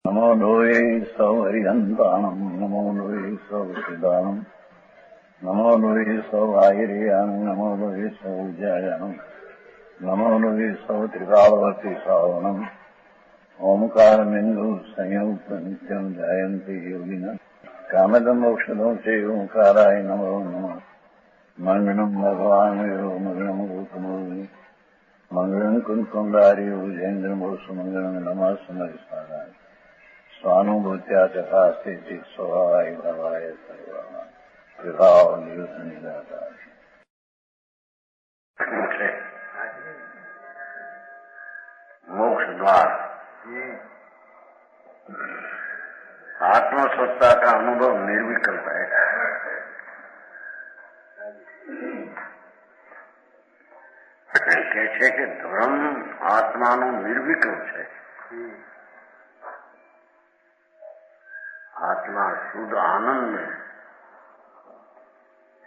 નમો લોહે સૌ હરિહંતાણમ નમો લોહે સૌ સિદાનમ નમો લોહે સૌ આયર્યાણમ નમો લોહે સૌ જયાણમ નમો લોહે સૌ ત્રિકાળવતી સાવણમ ઓમકારમિંદુ સંયુક્ત નિત્યમ જયંતિ યોગિના કામદમ મોક્ષદમ છે ઓંકારાય નમો નમઃ મંગળમ ભગવાન વિરો મંગળમ ગૌતમોર્મિ મંગળમ કુંકુંડાર્યો જૈન્દ્રમોષ મંગળમ નમઃ સમરિસારાય સ્વાનુભૂત્યા ચકાસ્તે સ્વભાવાય ભાવાય સર્વા વિભાવ નિયુદ્ધ નિરાકાર मोक्ष द्वार आत्मसत्ता का अनुभव निर्विकल्प है। કહે છે કે ધર્મ આત્માનો નિર્વિકલ્પ છે. આત્મા શુદ્ધ આનંદ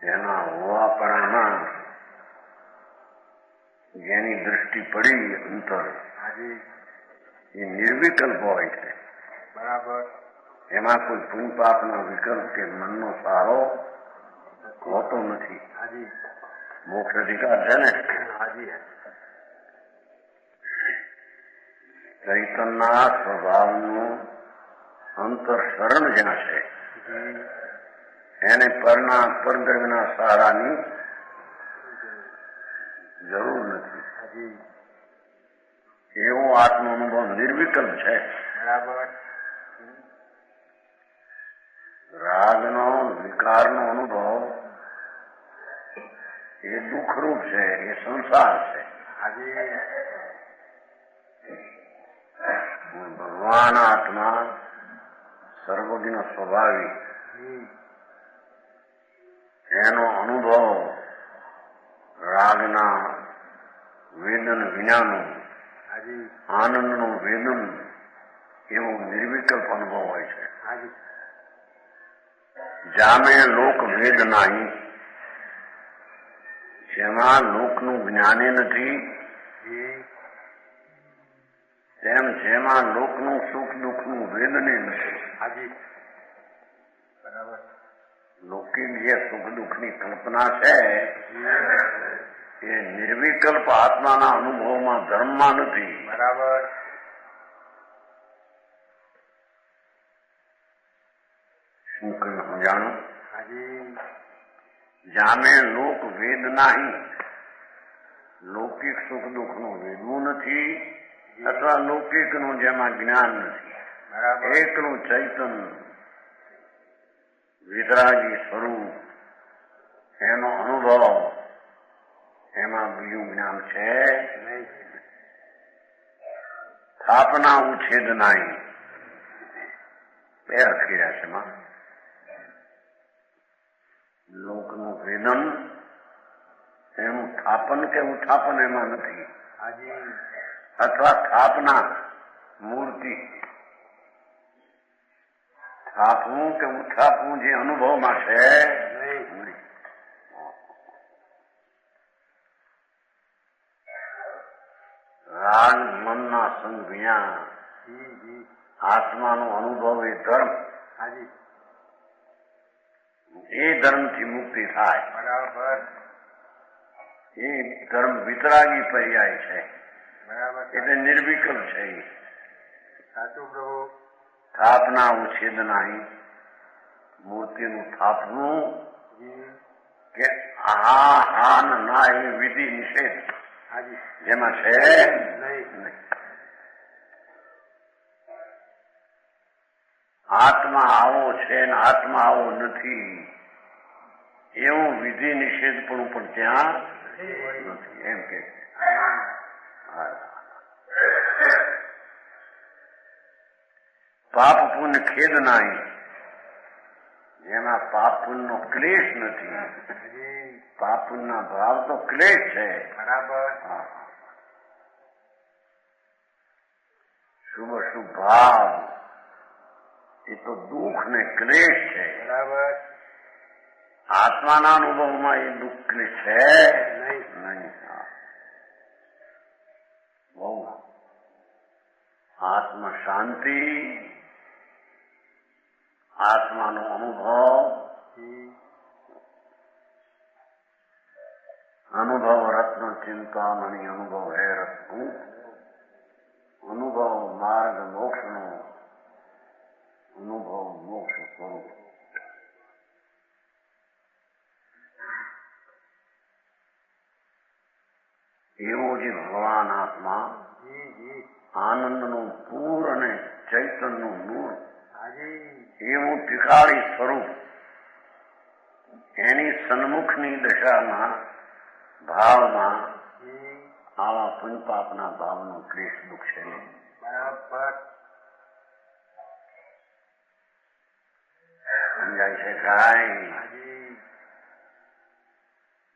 જેના હોવાપણામાં જેની દૃષ્ટિ પડી અંતર એ નિર્વિકલ્પ હોય છે. બરાબર. એમાં કોઈ પુણ્ય પાપનો વિકલ્પ કે મનનો સહારો હોતો નથી. મોક્ષ અધિકાર છે ને. ચૈતનના સ્વભાવનું અંતર શરણ જ્યાં છે એને પરદ્રવ્યના સહારાની જરૂર નથી. એવો આત્મ અનુભવ નિર્વિકલ્પ છે. બરાબર. રાગનો વિકારનો અનુભવ એ દુઃખરૂપ છે, એ સંસાર છે. ભગવાન આત્મા સર્વજ્ઞ સ્વભાવી એનો અનુભવ રાગના વેદન વિનાનું આનંદનું વેદન એવો નિર્વિકલ્પ અનુભવ હોય છે. જામે લોક વેદ નહીં, જેમાં લોકનું જ્ઞાને નથી તેમ જેમાં લોકનું સુખ દુઃખનું વેદને નથી. લૌકિક જે સુખ દુઃખની કલ્પના છે એ નિર્વિકલ્પ આત્માના અનુભવમાં ધર્મમાં નથી. બરાબર. શું કહ્યું સમજાણું? જામે લોક વેદ નહીં, લૌકિક સુખ દુઃખનું વેદવું નથી અથવા લૌકિકનું જેમાં જ્ઞાન નથી. એકલું ચૈતન વિતરાગી સ્વરૂપ એનો અનુભવ, એમાં બીજું જ્ઞાન છે નહીં. સ્થાપના ઉછેદ નહીં, બે અર્થ કર્યા છે એમાં. લોકનું વેદન એનું સ્થાપન કે ઉત્થાપન એમાં નથી. અથવા સ્થાપના મૂર્તિ સ્થાપવું કે ઉત્થાપવું જે અનુભવમાં છે નહીં. રાગ મનના સંગ વિના આત્માનો અનુભવ એ ધર્મ. એ ધર્મથી મુક્તિ થાય. બરાબર. એ ધર્મ વિતરાગી પર્યાય છે. બરાબર. એટલે નિર્વિકલ્પ છે. સાચું પ્રભુ. સ્થાપના ઉછેદ નહીં, મૂર્તિનું સ્થાપવું કે હા ના એ વિધિ નિષેધ જેમાં છે નહીં. આત્મા આવો છે ને આત્મા આવો નથી એવું વિધિ નિષેધ પણ ત્યાં નથી. એમ કે પાપ પુણ્ય ખેદ નહીં, જેમાં પાપ પુણ્યનો ક્લેશ નથી. પાપ પુણ્યના ભાવ તો ક્લેશ છે. બરાબર. શુભ શુભ ભાવ એ તો દુઃખ ને ક્લેશ છે. બરાબર. આત્માના અનુભવમાં એ દુઃખ ક્લેશ છે નહીં. બહુ આત્મ શાંતિ આત્માનો અનુભવ અનુભવ રત્ન ચિંતામણી અનુભવ હે રત્ન અનુભવ માર્ગ મોક્ષનો અનુભવ મોક્ષ સ્વરૂપ. એવો જે ભગવાન આત્મા આનંદનું પૂર અને ચૈતન્યનું નૂર એવું ટીકાળી સ્વરૂપ એની સન્મુખની દશામાં ભાવમાં આવા પુણ્યપાપના ભાવનો ક્લેશ દુઃખ છે. સમજાય છે કાંઈ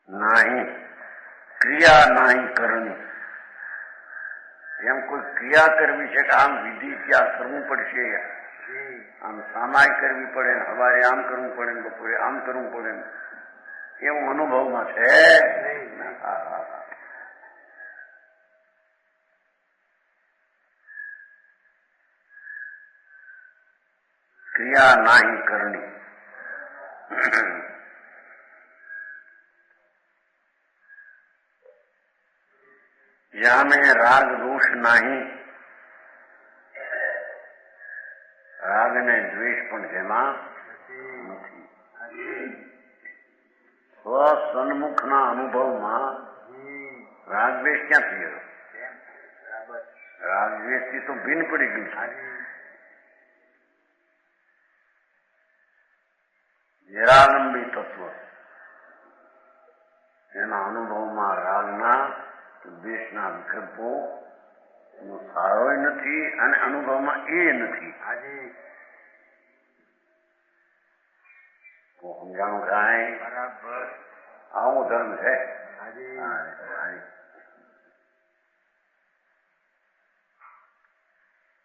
નહીં. ક્રિયા નહીં કરવી. એમ કોઈ ક્રિયા કરવી છે કે આમ વિધિ ત્યાં કરવું પડશે, આમ સામાય કરવી પડે, સવારે આમ કરવું પડે, બપોરે આમ કરવું પડે, એવું અનુભવમાં છે. ક્રિયા નહીં કરવી. જ્યાં મેં રાગ દોષ નહીં, રાગ ને દ્વેષ પણ જેમાં નથી. સ્વસન્મુખના અનુભવમાં રાગ દ્વેષ ક્યાંથી આવ્યો? રાગ દ્વેષથી તો ભિન્ન પડી ગયું. નિરાલંબી તત્વ એના અનુભવમાં રાગના દ્વેષના વિકલ્પો સારો નથી અને અનુભવમાં એ નથી. સમજાણું કાંઈ? બરાબર. આવો ધર્મ છે.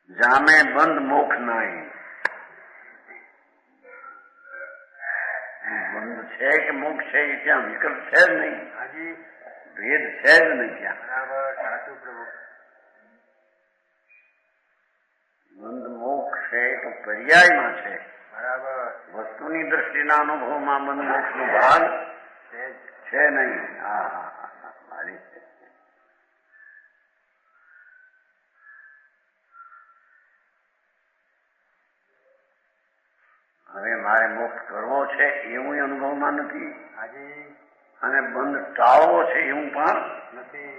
જામે બંધ મોક્ષ નહીં. બંધ છે કે મોક્ષ છે એ ત્યાં વિકલ્પ છે જ નહીં. ભેદ છે જ નહીં ત્યાં. બંધ મોક્ષ છે તો પર્યાયમાં છે. વસ્તુની દ્રષ્ટિના અનુભવમાં બંધ મોક્ષ નો ભાગ છે નહીં. હવે મારે મોક્ષ કરવો છે એવું અનુભવમાં નથી, અને બંધ ટાળવો છે એવું પણ નથી.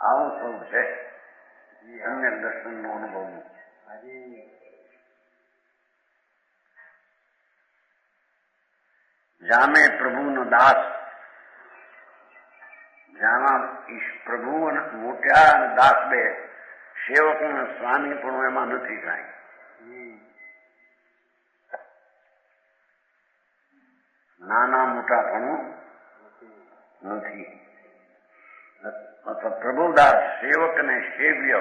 આવું સ્વરૂપ છે અન્ય દર્શન નો અનુભવ. જામે પ્રભુનો દાસ, જામાં પ્રભુ મોટ્યા અને દાસ બે સેવક સ્વામી પણ એમાં નથી કાંઈ. નાના મોટા પણ નથી. અથવા પ્રભુદાસ સેવક ને સેવ્ય.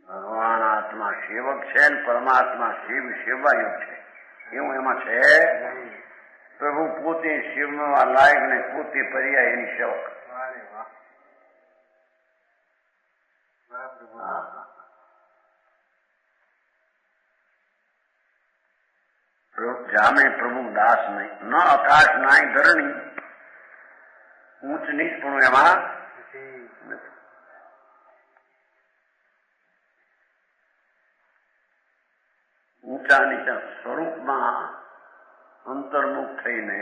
ભગવાન આત્મા સેવક છે ને પરમાત્મા સેવાયુગ છે એવું એમાં છે. પ્રભુ પોતે સેવવા લાયક ને પોતે પર્યાય એની સેવક. જામે પ્રભુ દાસ નહીં, ન આકાશ નાય ધરણી. ઊંચ નીચ પણ એમાં નથી. ઊંચા નીચા સ્વરૂપમાં અંતર્મુખ થઈને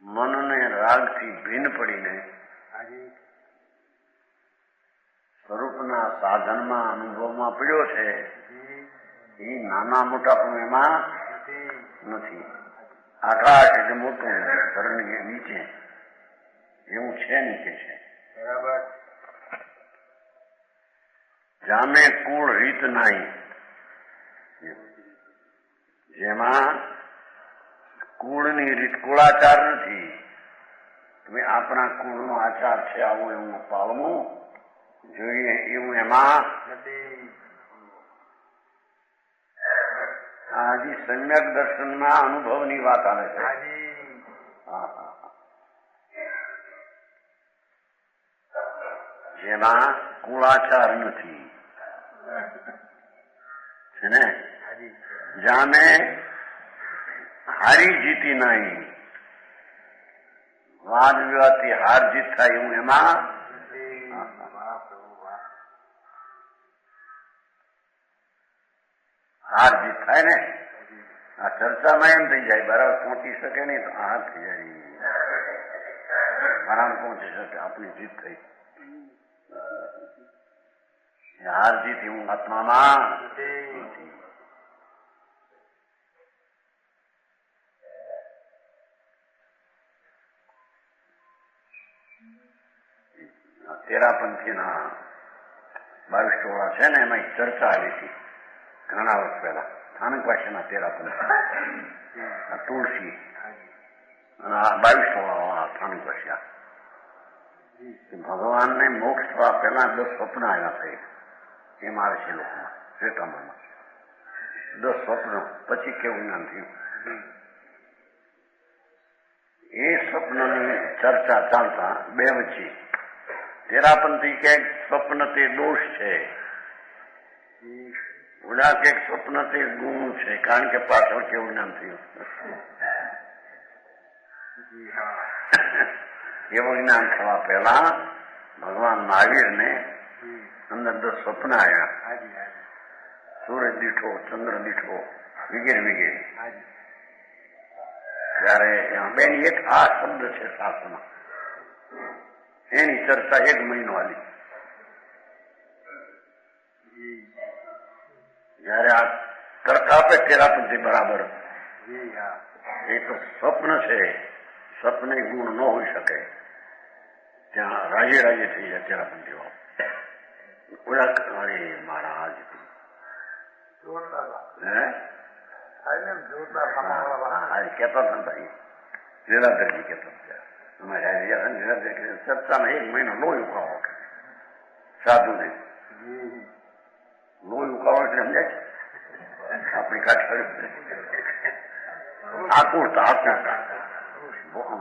મનને રાગથી ભિન્ન પડીને સ્વરૂપના સાધનમાં અનુભવમાં પડ્યો છે. એ નાના મોટા પણ એમાં નથી. આકાશ એટલે મોટું, ધરણી નીચે એવું છે નીચે છે. બરાબર. જામે કુળ રીત નહીં, જેમાં કુળની રીત કુળાચાર નથી. તમે આપણા કુળનો આચાર છે આવું એવું પાળવું જોઈએ એવું એમાં નથી. હજી સમ્યક દર્શનના અનુભવની વાત આવે છે. જેમાં કુળાચાર નથી છે ને, જાને હારી જીતી નહીં, વાદ વિવાદથી હાર જીત થાય એવું એમાં હાર જીત થાય ને. આ ચર્ચામાં એમ થઈ જાય બરાબર પહોંચી શકે નહીં તો હાર થઈ જાય, બરાબર પહોંચી શકે આપણી જીત થઈ. હાર જીત એવું આત્મામાં નથી. તેરાપંથીના 22 ટોળા છે ને એમાં ચર્ચા આવી હતી ઘણા વર્ષ પહેલા. સ્થાનકવાસીના તેરાપંથી તુલસી અને 22 ટોળા સ્થાનકવાસી ભગવાનને મોક્ષ થવા પહેલા 10 સ્વપ્ન આવ્યા થઈ. એમ આવે છે લોકોમાં શ્વેતાંબરમાં 10 સ્વપ્ન. પછી કેવું જ્ઞાન થયું એ સ્વપ્નની ચર્ચા ચાલતા બે વચ્ચે તેરાપંથી કે સ્વપ્ન તે દોષ છે, ઓલા કે સ્વપ્ન તે ગુણ છે, કારણ કે પાછળ કેવું જ્ઞાન થયું. એવું જ્ઞાન થવા પહેલા ભગવાન મહાવીરને અંદર 10 સ્વપ્ન આવ્યા, સૂરજ દીઠો, ચંદ્ર દીઠો વગેરે વગેરે. ત્યારે બેન એક આ શબ્દ છે શાસ્ત્રમાં, એની ચર્ચા 1 મહિનો આલી. જયારે આ તર્ક આપે તેરાપંથી બરાબર એ તો સ્વપ્ન છે, સપને ગુણ ન હોઈ શકે, ત્યાં રાજે રાજે થઈ જાય તેરાપંથી વાળો. અરે મહારાજ કેતા હતા ભાઈ લીલાધરજી કેતા ચર્ચામાં 1 મહિનો લોહી ઉકાળો સાધુ ને લોહી ઉકાળો એટલે સમજાય આપણી કાઠિયાવાડી આકુરતા આકુરતા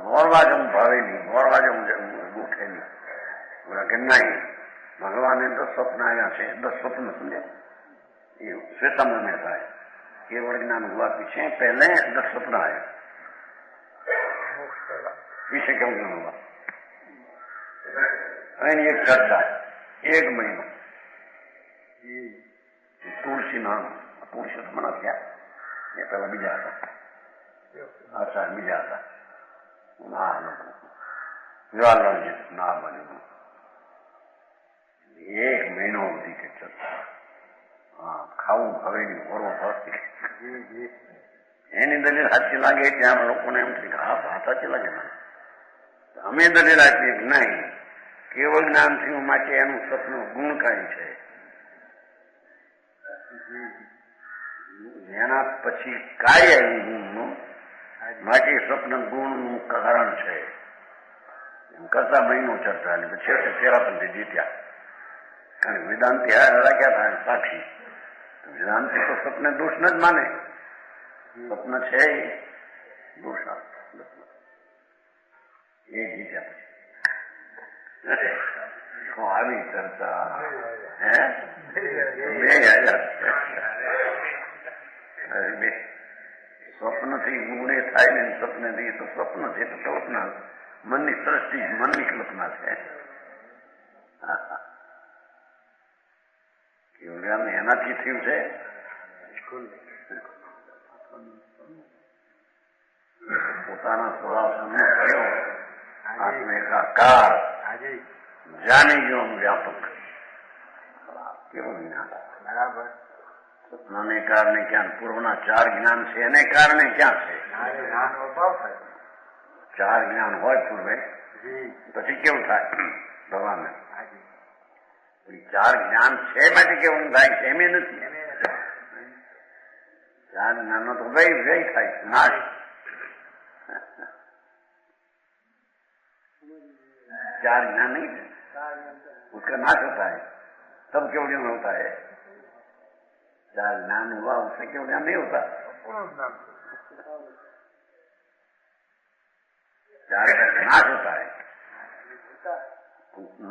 મોરવા જમ ભાવે નહીં, મોરવા જમ ગોઠે નહીં. બોલા કે નહીં ભગવાને 10 સ્વપ્ન આવ્યા છે, 10 સ્વપ્ન સમજે એ શ્વેતાંબર થાય કેવળ જ્ઞાન हुआ पीछे पहले 10 स्वप्न आए पीछे क्यों ज्ञान हुआ. એની એક ચર્ચા 1 મહિનો. તુલસી નામ તુલસી મને થયા એ પેલા બીજા હતા, અચ્છા બીજા હતા ના જવાહરલાલજી ના બન્યું. 1 મહિનો સુધી કે ચર્ચા ખાવું હવેલી ઓરવો ભરતી. એની દલીલ સાચી લાગે ત્યાં લોકોને એમ થાય કે હા વાત સાચી લાગે મને. અમે દલીલ આપીએ કે નહીં કેવળ જ્ઞાન થયું માટે એનું સપનું ગુણકારી છે, એના પછી કાર્ય ગુણનું માટે સ્વપ્ન ગુણનું કારણ છે એમ કરતા મહિનો ચર્ચા. અને પછી તેરાપંથી જીત્યા, કારણ વેદાંતિ રાખ્યા હતા સાક્ષી. વેદાંતિ તો સ્વપ્ન દોષ ન જ માને, સ્વપ્ન છે દોષ એ જીત્યા. પછી આવી ચર્ચા સ્વપ્નથી ગુણે થાય ને સ્વપ્નથી તો સ્વપ્ન છે તો કલ્પના, મનની સૃષ્ટિ મનની કલ્પના છે. એનાથી થયું છે. પોતાના સ્વભાવ સામે થયો આત્મેકાકાર જાણી ગયો વ્યાપક કેવું જ્ઞાન બરાબર. સપનાને કારણે ક્યાં પૂર્વના 4 જ્ઞાન છે એને કારણે ક્યાં છે 4 જ્ઞાન હોય પૂર્વે પછી કેવું થાય ભગવાન 4 જ્ઞાન છે માટે કેવું થાય છે એમ નથી. 4 જ્ઞાનો તો વ્યય થાય નાશ. 4 ज्ञान नहीं है उसका नाश होता है, तब क्यों ज्ञान होता है. 4 ज्ञान हुआ उससे क्यों ज्ञान नहीं होता. 4 का नाश होता है.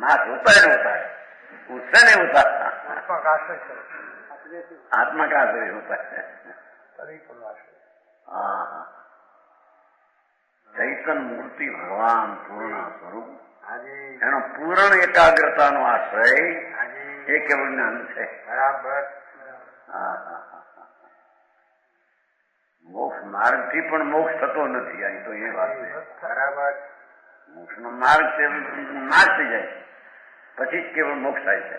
नाश होता है उससे नहीं होता। आत्मा का आश्रय होता है। हाँ, ચૈતન મૂર્તિ ભગવાન પૂર્ણ સ્વરૂપ એનો પૂર્ણ એકાગ્રતાનો આશ્રય એ કેવળ જ્ઞાન છે. બરાબર. મોક્ષ માર્ગથી પણ મોક્ષ થતો નથી. અહીં તો એ વાત છે. બરાબર. મોક્ષનો માર્ગ છે નાશ થઈ જાય પછી જ કેવળ મોક્ષ થાય છે.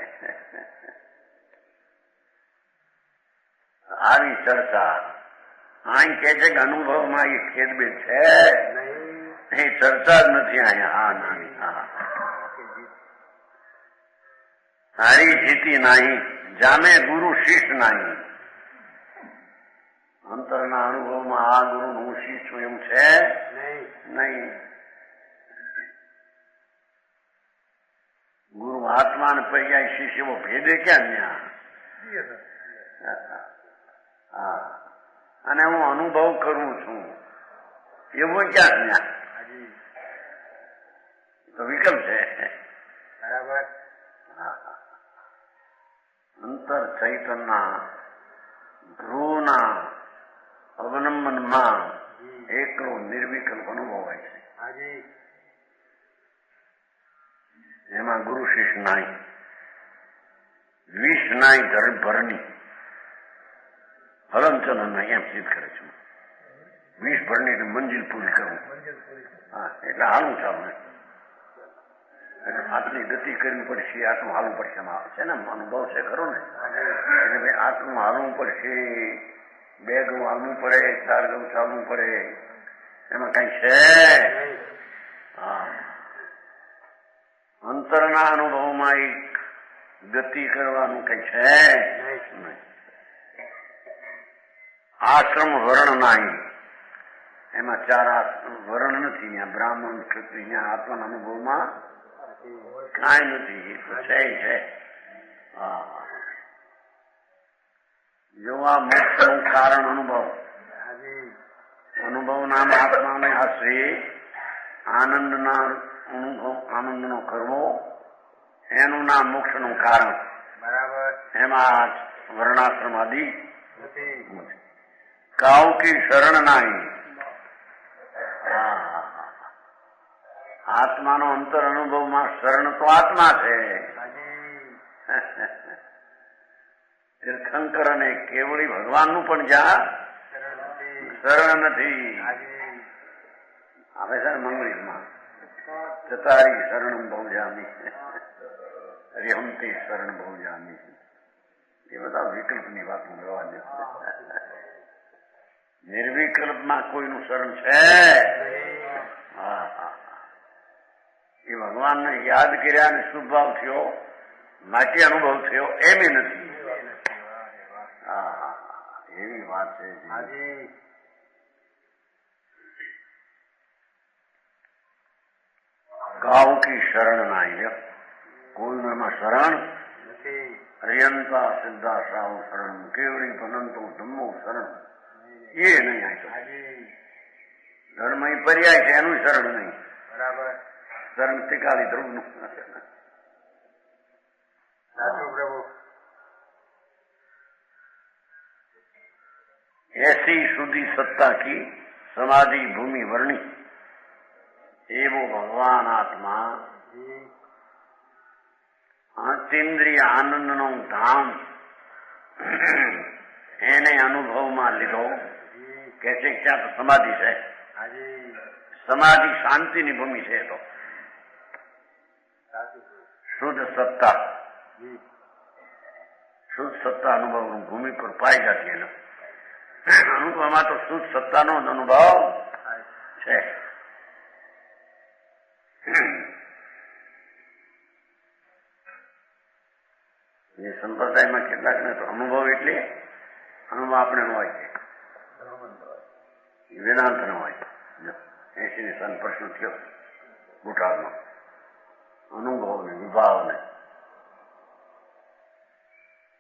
આવી ચર્ચા અહીં કે છે કે અનુભવમાં એ ખેદબેદ છે એ ચર્ચા જ નથી અહીંયા. હારી જીતી નહીં જામે ગુરુ શિષ્ય નહીં. અંતરના અનુભવમાં આ ગુરુ હું શિષ્ય છું એમ છે નહીં. ગુરુ આત્મા ને પર્યાય શિષ્ય એવો ભેદે ક્યાં ત્યાં? હા, અને હું અનુભવ કરું છું એવું ક્યાં ત્યાં? તો વિકલ્પ છે. બરાબર. અંતર ચૈતનના ધ્રુવના અવલંબનમાં એકલો નિર્વિકલ્પ અનુભવાય છે. એમાં ગુરુ શિષ્ય નાય, વિષ નાય ધર ભરની હલનચલન નહીં એમ સિદ્ધ કરે છે. 20 ભરની મંજિલ પૂરી કરવું. હા, એટલે હાલું ચાલુ એટલે આટલી ગતિ કરવી પડશે, આટલું હાલવું પડશે. એમાં છે ને અનુભવ છે ખરો ને. એટલે ભાઈ આટલું હાલવું પડશે, 2 ગૌ હાલવું પડે, 4 ગૌ ચાલવું પડે, એમાં કઈ છે? હા, અંતરના અનુભવમાં એક ગતિ કરવાનું કઈ છે નહીં. આશ્રમ વર્ણ નહીં, એમાં 4 વર્ણ નથી. અહીંયા બ્રાહ્મણ ક્ષત્રિય આત્માના અનુભવમાં કાંઈ નથી. છે છે. હા, જો આ મોક્ષનું કારણ અનુભવ નામ આત્માને આશ્રય આનંદના અનુભવ આનંદનો કરવો એનું નામ મોક્ષનું કારણ. બરાબર. એમાં વર્ણાશ્રમ આદિ કાઉ કી શરણ નહીં. આત્માનો અંતર અનુભવમાં શરણ તો આત્મા છે. તીર્થંકર અને કેવળી ભગવાનનું પણ જ્યાં શરણ નથી. આવે છે ને મંગળીમાં ચતારી શરણ બહુ જામી, હમતી શરણ બહુ જામી. એ બધા વિકલ્પની વાત કરવા દે. નિર્વિકલ્પમાં કોઈનું શરણ છે? હા હા, એ ભગવાનને યાદ કર્યા અને શુભભાવ થયો માટે અનુભવ થયો એમ નથી. હા હા, એવી વાત છે. કાઉ કી શરણ ના, કોઈનું એમાં શરણ નથી. અર્યંતા સિદ્ધા સાહુ શરણ કેવળી ભનંતો ધમ્મો શરણ એ નહીં. ધર્મ પર્યાય છે એનું શરણ નહીં. બરાબર. શરણ ટીકાલી ધ્રુવનું. પ્રભુ એસી સુધી સત્તા કી સમાધિ ભૂમિ વર્ણી. એવો ભગવાન આત્મા અતિન્દ્રિય આનંદનો ધામ એને અનુભવમાં લીધો. કે છે ક્યાં તો સમાધિ છે. સમાધિ શાંતિની ભૂમિ છે. તો શુદ્ધ સત્તા, શુદ્ધ સત્તા અનુભવ ભૂમિ પર પાઈ જતી. એનો અનુભવમાં તો શુદ્ધ સત્તાનો જ અનુભવ છે. એ સંપ્રદાયમાં કેટલાકને તો અનુભવ એટલે અનુભવ આપણે નો હોય છે, વેદાંત નો હોય. 80 સન પ્રશ્ન થયો બુટાદનો અનુભવ ને વિભાવ ને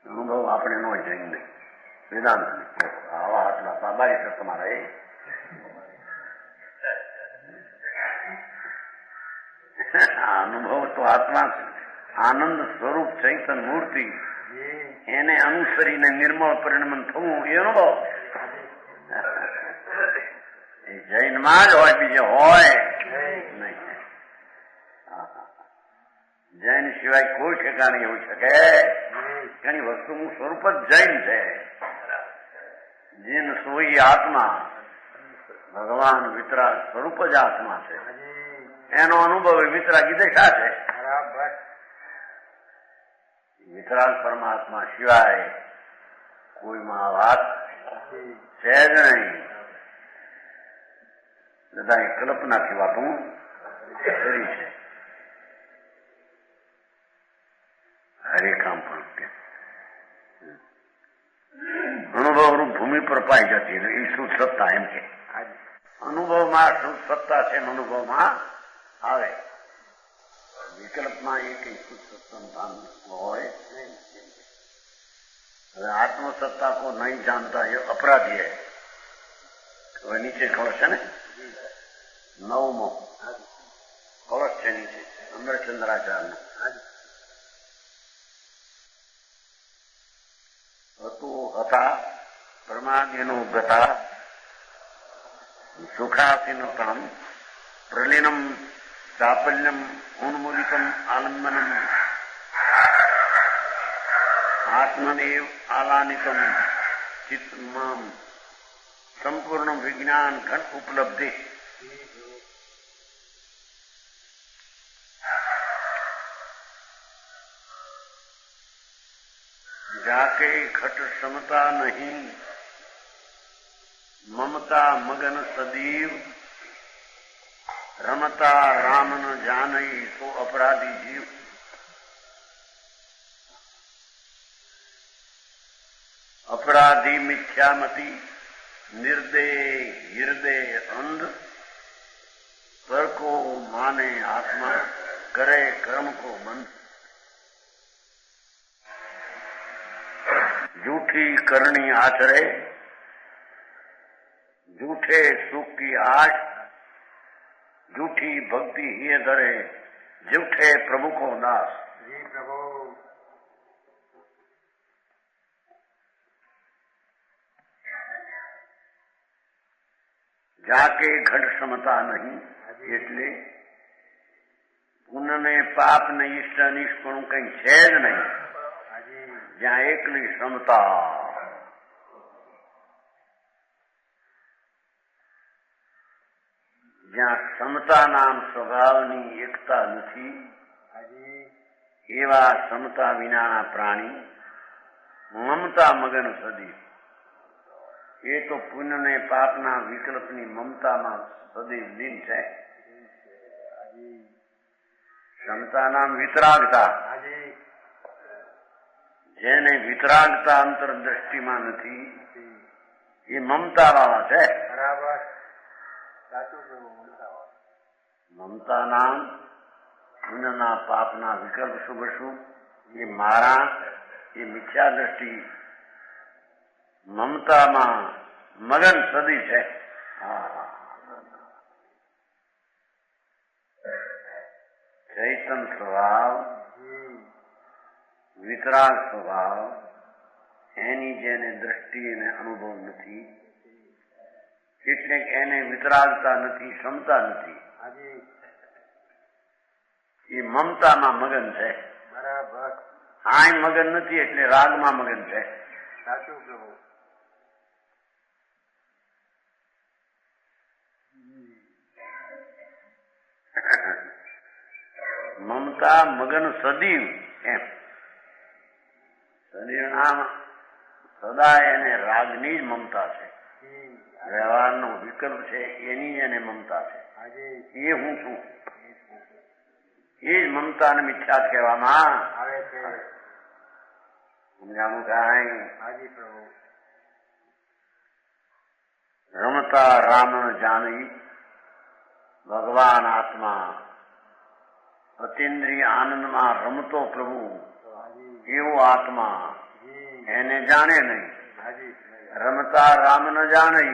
અનુભવ આપણે નો હોય. જઈને વેદાંત ને આવા આટલા બારી છે તમારા. અનુભવ તો આત્મા આનંદ સ્વરૂપ ચૈતન મૂર્તિ એને અનુસરીને નિર્મળ પરિણમન થવું એ અનુભવ. એ જૈનમાં જ હોય, બીજે હોય નહીં. જૈન સિવાય કોઈ ઠેકાણે એવું શકે એની વસ્તુનું સ્વરૂપ જ જૈન છે. જીન સોઈ આત્મા, ભગવાન વિતરાગ સ્વરૂપ જ આત્મા છે. એનો અનુભવ એ વિતરાગી દશા છે. વિતરાગ પરમાત્મા સિવાય કોઈમાં વાત છે જ નહીં. બધા કલ્પનાથી વાતું કરી છે. હરેકામ પણ કે અનુભવ રૂપ ભૂમિ પર પાઈ જતી એ શુદ્ધ સત્તા. એમ કે અનુભવમાં શુદ્ધ સત્તા છે, અનુભવમાં આવે. વિકલ્પમાં એક શુદ્ધ સત્તા હોય. હવે આત્મસત્તા કો નહીં જાણતા એ અપરાધી હૈ. હવે નીચે કળશ છે ને, 9મો કળશ છે નીચે, અંદર ચંદ્રાચાર્યનો. હતા પરમાત્મનો ગતા સુખાસીનતમ પ્રલીનમ ચાપલ્યમ ઉન્મૂલિતમ આલંબનમ આત્મનેવ આલાનિતમ ચિત્તમામ સંપૂર્ણ વિજ્ઞાન ઘન ઉપલબ્ધિ. जाके घट समता नहीं ममता मगन सदीव रमता राम न जानई तो अपराधी जीव. अपराधी मिथ्यामति निर्दय हृदय अंध पर को माने आत्मा करे कर्म को बंद. झूठी करनी आचरे झूठे सुख की आश झूठी भक्ति ही धरे झूठे प्रभु को दास. जी प्रभु. जाके घट समता नहीं એટલે પુણ્ય ને પાપ ને ઈષ્ટ અનિષ્ટ પણ કઈ છે જ નહીં. જ્યાં એકલી ક્ષમતા, જ્યાં ક્ષમતા નામ સ્વભાવની એકતા નથી એવા ક્ષમતા વિનાના પ્રાણી મમતા મગન સદી. એ તો પુણ્ય ને પાપના વિકલ્પની મમતામાં સદૈવ લીન છે. ક્ષમતા નામ વિતરાગતા. જેને વિતરાગતા અંતરદ્રષ્ટિમાં નથી એ મમતા વાળા છે. મમતા નામ પુણ્યના પાપના વિકલ્પ શુભ શુભ એ મારા એ મિથ્યા દ્રષ્ટિ મમતામાં મગન સદી છે. ચૈતન સ્વભાવ વિતરાગ સ્વભાવ એની જેને દ્રષ્ટિ એને અનુભવ નથી એટલે એને વિતરાગતા નથી, ક્ષમતા નથી. એ મમતામાં મગન છે. બરાબર. આ મગન નથી એટલે રાગમાં મગન છે. સાચું કહ્યું. મમતા મગન સદીવ એમ. સદીવ સદા એને રાગની જ મમતા છે. વ્યવહારનો વિકલ્પ છે એની એને મમતા છે. એ હું છું એ જ મમતાને મિથ્યા કહેવામાં આવે છે. સમજાણું કાંઈ? રમતા રામ જાણી ભગવાન આત્મા અતિન્દ્રિય આનંદમાં રમતો પ્રભુ એવો આત્મા એને જાણે નહીં. રમતા રામ ન જાણે.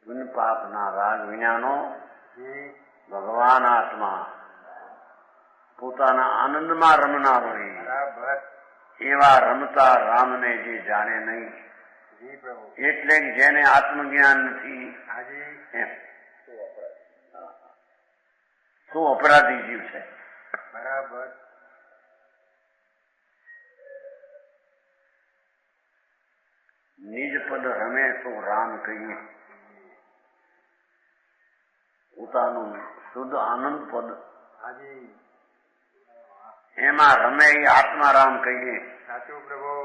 પુન પાપના રાગ વિનાનો ભગવાન આત્મા પોતાના આનંદમાં રમનારો એવા રમતા રામને જે જાણે નહીં એટલે જેને આત્મજ્ઞાન નથી એમ તો અપરાધી જીવ છે. બરાબર. નિજ પદ રમે તો રામ કહીએ, પોતાનું શુદ્ધ આનંદ પદ એમાં રમે એ આત્મારામ કહીએ. સાચું પ્રભુ.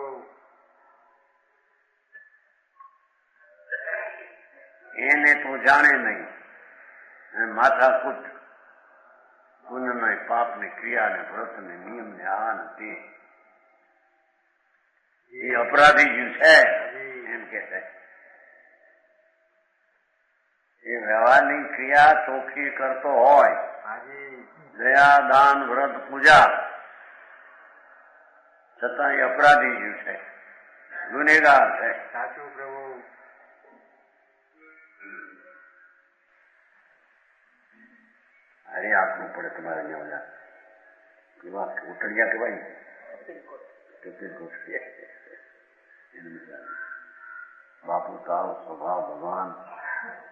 એને તો જાણે નહીં, માથાકૂટ પુણ્ય પાપ ને ક્રિયા ને વ્રત ને નિયમ ને આ ને તે એ અપરાધી જીવ છે એમ કે છે. એ વ્યવહારની ક્રિયા ચોખ્ખી કરતો હોય, દયા દાન વ્રત પૂજા, છતાં એ અપરાધી જીવ છે, ગુનેગાર છે. સાચું પ્રભુ. અરે આપવું પડે તમારે ત્યાં કેવા ઉટડિયા કહેવાય બાપુ તારો સ્વભાવ ભગવાન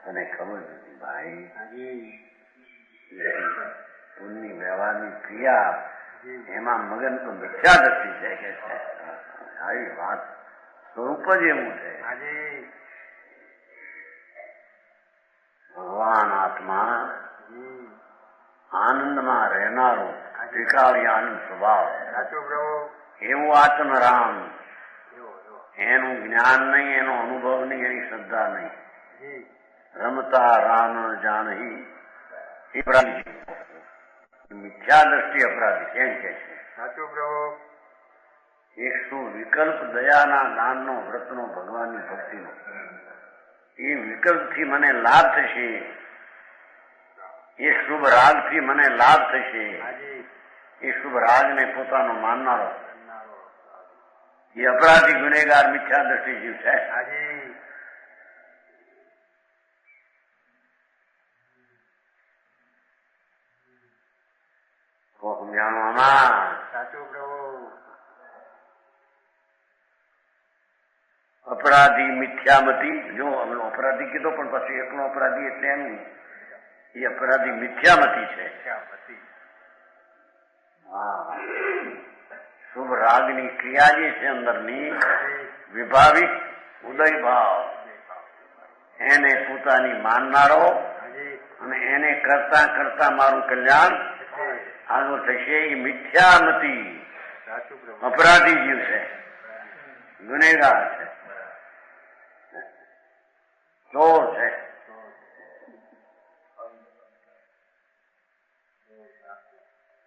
તને ખબર નથી ભાઈ. પુણ્યની વ્યવહારની ક્રિયા એમાં મગન તો મિથ્યા દ્રષ્ટિ છે કે છે. આવી વાત સ્વરૂપ જ એવું છે. ભગવાન આત્મા આનંદમાં રહેનારો ત્રિકાળી આનંદ સ્વભાવ એવું આત્મરામ. એનું જ્ઞાન નહીં, એનો અનુભવ નહીં, એની શ્રદ્ધા નહીં. રમતા રામ જાણહી અપરાધી, મિથ્યા દ્રષ્ટિ અપરાધી કેમ કે છે. સાચું પ્રભુ. એક શું વિકલ્પ દયાના દાનનો વ્રતનો ભગવાનની ભક્તિનો એ વિકલ્પથી મને લાભ થશે, એ શુભ રાગથી મને લાભ થશે, એ શુભ રાગને પોતાનો માનનારો એ અપરાધી ગુનેગાર મિથ્યા દ્રષ્ટિ જીવ છે. સમજાણવામાં સાચું પ્રભુ. અપરાધી મિથ્યામતી, જો અપરાધી કીધો પણ પછી એકલો અપરાધી એટલે એમ એ અપરાધી મિથ્યામતી છે. હા, શુભ રાગની ક્રિયા જે છે અંદરની વિભાવિક ઉદય ભાવ એને પોતાની માનનારો અને એને કરતા કરતા મારું કલ્યાણ આગળ થશે એ મિથ્યામતી અપરાધી જીવ છે, ગુનેગાર છે, ચોર છે.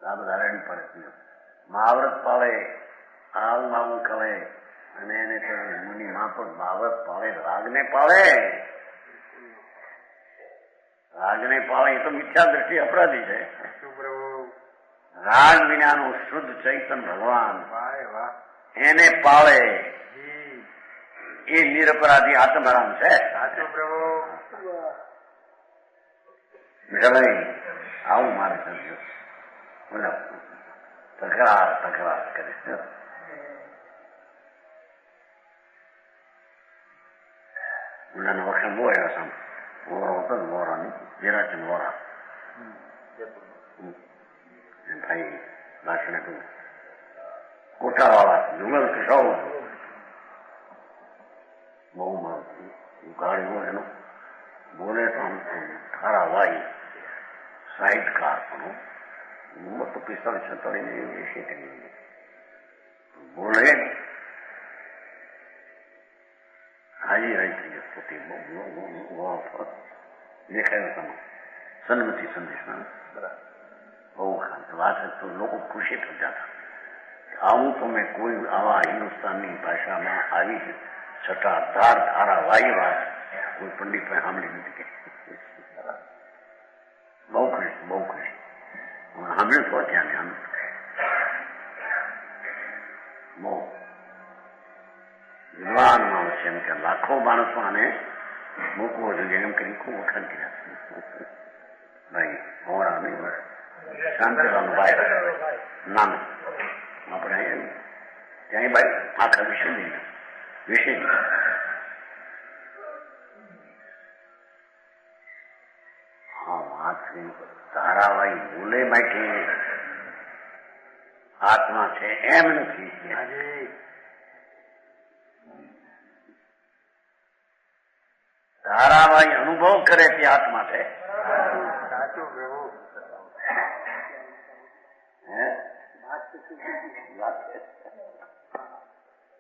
આ બધા રહેણી પડે. મહાવ્રત પાળે, આવું કરે અને એને મુનિ માપક મહાવ્રત પાળે, રાગને પાળે, રાગને પાળે એ તો મિથ્યા દ્રષ્ટિ અપરાધી છે. રાગ વિનાનું શુદ્ધ ચૈતન ભગવાન એને પાળે એ નિરપરાધી આત્મરામ છે. સાચું પ્રભુ. આવું મારે સમજો. તકરાર કરે. ઉનાના વખત બહુ આવ્યા સામે વોરો હતો ને, વોરાની જરાચંદ વોરા ભાઈ ભાષણ હતું કોટાવાળા જુગલ સૌ બહુ ગાડી હોય એનો બોલે તો આમ ખારા વાઈ સાહિત્યકાર પણ ઉંમર તો 45-46 એવી છે. બોલે હાજી રહી થઈ પોતે દેખાયો તમે સન્મતિ સંદેશમાં બહુ ખાસ વાત તો લોકો ખુશી થઈ જતા. આવું તો મેં કોઈ આવા હિન્દુસ્તાનની ભાષામાં આવી છટાધાર ધારા વાઈ વાત કોઈ પંડિત ભાઈ સાંભળી નથી કે બહુ ખુશી સાંભળ્યું તો ત્યાં બહુ વિદ્વાન માણસ છે એમ કે લાખો માણસો આને મૂકવો જોઈએ એમ કરી ખૂબ વખાણ કર્યા. શાંતિલાલનો ભાઈ નામ આપણે ત્યાં ભાઈ આખા વિષય હા વાત તારાભાઈ બોલે માટે આત્મા છે એમ નથી. તારાભાઈ અનુભવ કરે તે આત્મા છે.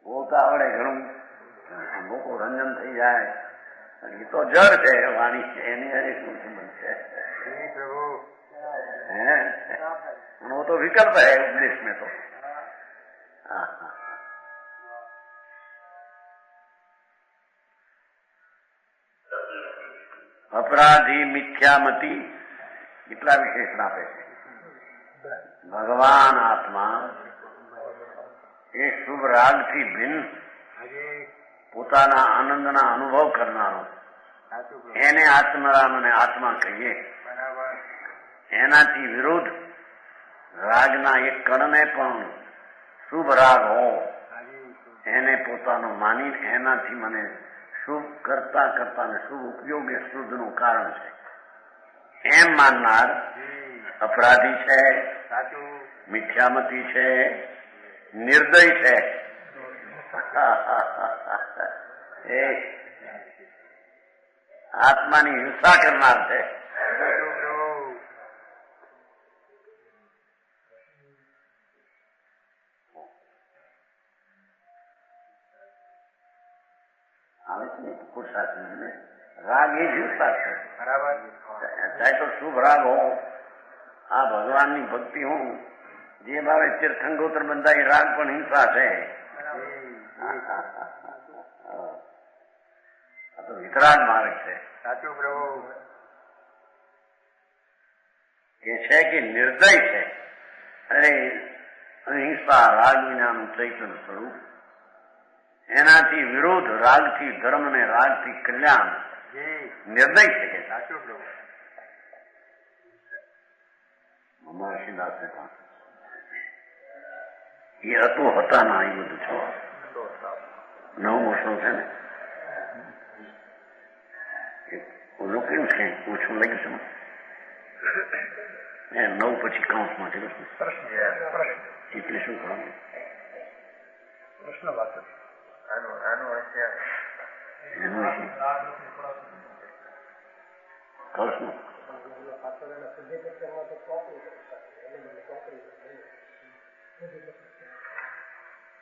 બોલતા આવડે ઘણું લોકો રંજન થઈ જાય. એ તો જળ છે વાણી છે એની અરે શું સંબંધ છે. वो तो विकल्प है उपदेश में तो. अपराधी मिथ्यामती એટલા વિશેષણ આપે છે. ભગવાન આત્મા એ શુભ રાગથી ભિન્ન પોતાના આનંદના અનુભવ કરનારો એને આત્મરામ અને આત્મા કહીએ. એનાથી વિરુદ્ધ રાગના એક કણને પણ શુભ રાગ હો એને પોતાનો માની એનાથી મને શુભ કરતા કરતા ને શુભ ઉપયોગ એ શુદ્ધનું કારણ છે એમ માનનાર અપરાધી છે, મિથ્યામતી છે, નિર્દય છે. એ આત્માની હિંસા કરનાર છે. રાગ એ હિંસા છે. ચાહે તો શુભ રાગ હો, આ ભગવાનની ભક્તિ હું જે ભાવે તીર્થંગોત્ર બંધા એ રાગ પણ હિંસા છે. આ તો વિતરાગ માર્ગ છે. સાચું પ્રભુ એ છે કે નિર્દય છે. અરે અહિંસા રાગ વિનાનું ચૈતન્ય સ્વરૂપ. એનાથી વિરોધ રાગથી ધર્મ ને રાગથી કલ્યાણ નિર્દય છે કે સાચું પ્રભુ. મહર્ષિદાસે એ હતો હતા ના એ બધું છો 9 વર્ષનો છે ને ઓલું કેમ છે ઓછું લાગ્યું છે 9 પછી કાઉન્સમાં છે એટલે શું કરવાનું પ્રશ્ન વાત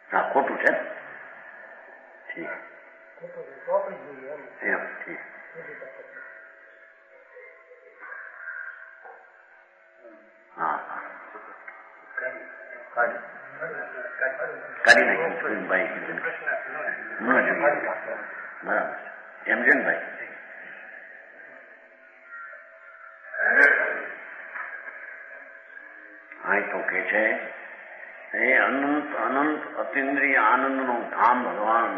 હા ખોટું છે. ઠીક એમ ઠીક. હા કાઢી નાખ્યું ભાઈ કીધું બરાબર એમ છે ને ભાઈ. હા તો કે છે એ અનંત અનંત અતિન્દ્રિય આનંદનો ધામ ભગવાન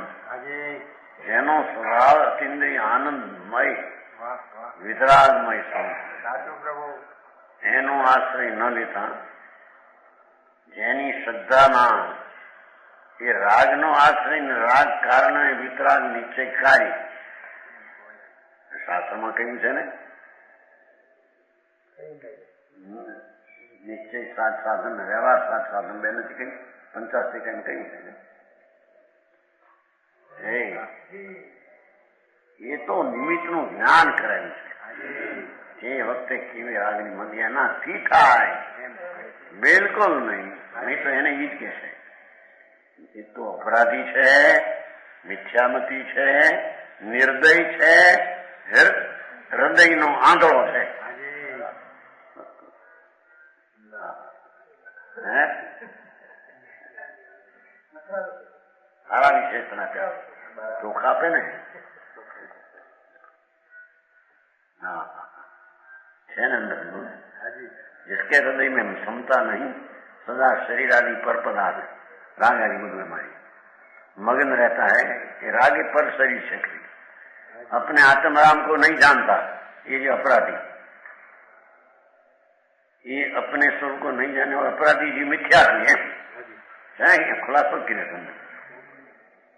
જેનો સ્વભાવ અતિન્દ્રિય આનંદમય વિતરાગમય સ્વરૂપ એનો આશ્રય ન લેતા જેની શ્રદ્ધામાં એ રાગનો આશ્રય ને રાગ કારણે વિતરાગ નિશ્ચયકારી શાસ્ત્રમાં કહ્યું છે ને નિશ્ચય સાત સાધન વ્યવહાર સાત સાધન બે નથી કહ્યું 85 કહ્યું છે એ તો નિમિત્તનું જ્ઞાન કરેલું છે. એ વખતે કેવી રાગની મંદી એનાથી થાય બિલકુલ નહીં. નહીં તો એને ઈ જ કહેશે એ તો અપરાધી છે, મિથ્યામતી છે, નિર્દય છે, હૃદયનો આંધળો છે. સારા વિશેષણ ચોખા આપે ને. हाँ है ना अंदर जिसके हृदय में समता नहीं सदा शरीर आदि पर पदार्थ राग आदि में मारी मगन रहता है कि रागे पर शरीर से अपने आत्मराम को नहीं जानता ये जो अपराधी ये अपने स्वरूप को नहीं जाने वाला अपराधी जी मिथ्या भी है, खुलासा किए तुमने